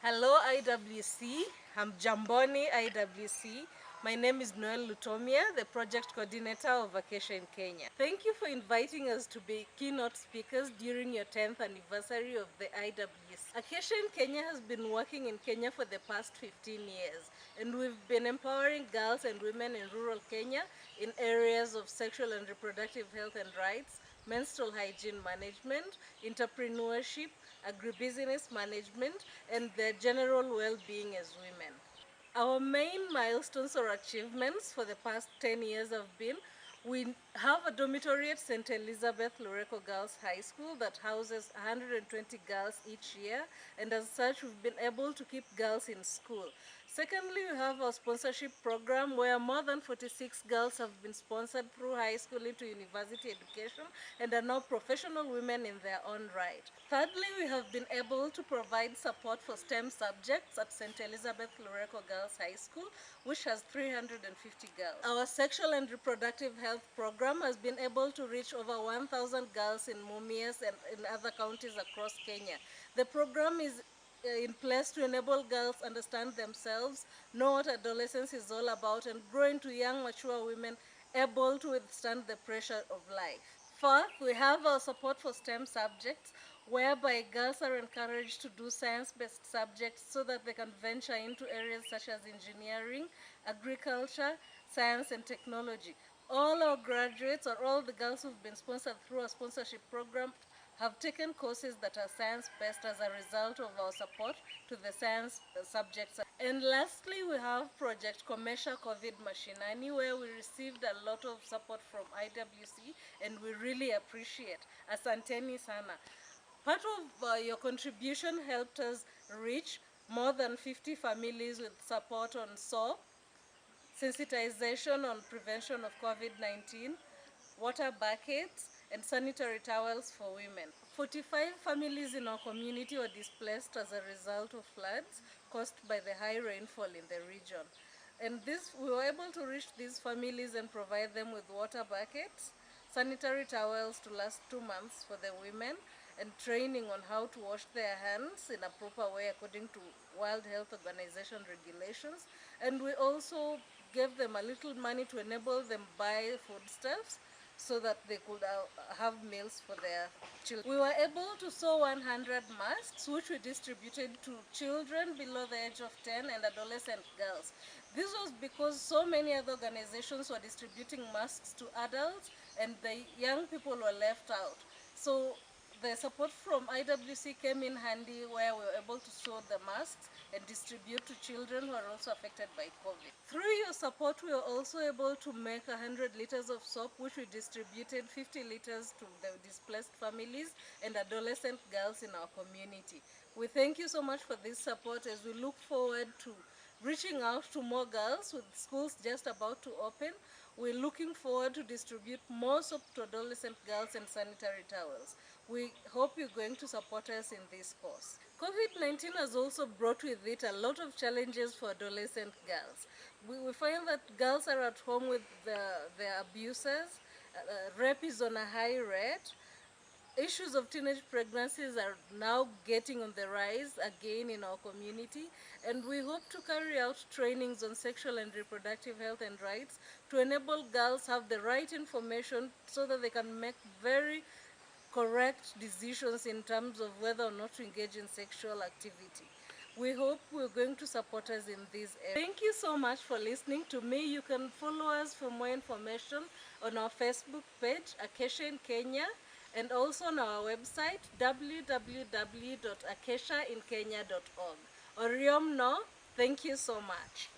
Hello IWC, I'm Jamboni IWC. My name is Noel Lutomia, the project coordinator of Acacia in Kenya. Thank you for inviting us to be keynote speakers during your 10th anniversary of the IWC. Acacia in Kenya has been working in Kenya for the past 15 years, and we've been empowering girls and women in rural Kenya in areas of sexual and reproductive health and rights, menstrual hygiene management, entrepreneurship, agribusiness management, and their general well-being as women. Our main milestones or achievements for the past 10 years have been: we have a dormitory at St. Elizabeth Lureko Girls High School that houses 120 girls each year, and as such we've been able to keep girls in school. Secondly, we have our sponsorship program where more than 46 girls have been sponsored through high school into university education and are now professional women in their own right. Thirdly, we have been able to provide support for STEM subjects at St. Elizabeth Lureko Girls High School, which has 350 girls. Our sexual and reproductive health program has been able to reach over 1,000 girls in Mumias and in other counties across Kenya. The program is in place to enable girls understand themselves, know what adolescence is all about, and grow into young, mature women able to withstand the pressure of life. Fourth, we have our support for STEM subjects, whereby girls are encouraged to do science-based subjects so that they can venture into areas such as engineering, agriculture, science, and technology. All our graduates, or all the girls who've been sponsored through our sponsorship program, have taken courses that are science-based as a result of our support to the science subjects. And lastly, we have Project Komesha COVID Mashinani, where we received a lot of support from IWC, and we really appreciate. Asanteni sana. Part of your contribution helped us reach more than 50 families with support on SOAP, sensitization on prevention of COVID-19, water buckets, and sanitary towels for women. 45 families in our community were displaced as a result of floods caused by the high rainfall in the region. And we were able to reach these families and provide them with water buckets, sanitary towels to last 2 months for the women, and training on how to wash their hands in a proper way according to World Health Organization regulations. And we also gave them a little money to enable them buy foodstuffs so that they could have meals for their children. We were able to sew 100 masks, which we distributed to children below the age of 10 and adolescent girls. This was because so many other organizations were distributing masks to adults and the young people were left out. So the support from IWC came in handy, where we were able to sew the masks and distribute to children who are also affected by COVID. Through your support, we were also able to make 100 liters of soap, which we distributed 50 liters to the displaced families and adolescent girls in our community. We thank you so much for this support as we look forward to reaching out to more girls with schools just about to open. We're looking forward to distribute more soap to adolescent girls and sanitary towels. We hope you're going to support us in this cause. COVID-19 has also brought with it a lot of challenges for adolescent girls. We find that girls are at home with their abusers, rape is on a high rate, issues of teenage pregnancies are now getting on the rise again in our community, and we hope to carry out trainings on sexual and reproductive health and rights to enable girls have the right information so that they can make very correct decisions in terms of whether or not to engage in sexual activity. We hope we're going to support us in this area. Thank you so much for listening to me. You can follow us for more information on our Facebook page, Acacia in Kenya, and also on our website, www.acaciainkenya.org. Oriom no, thank you so much.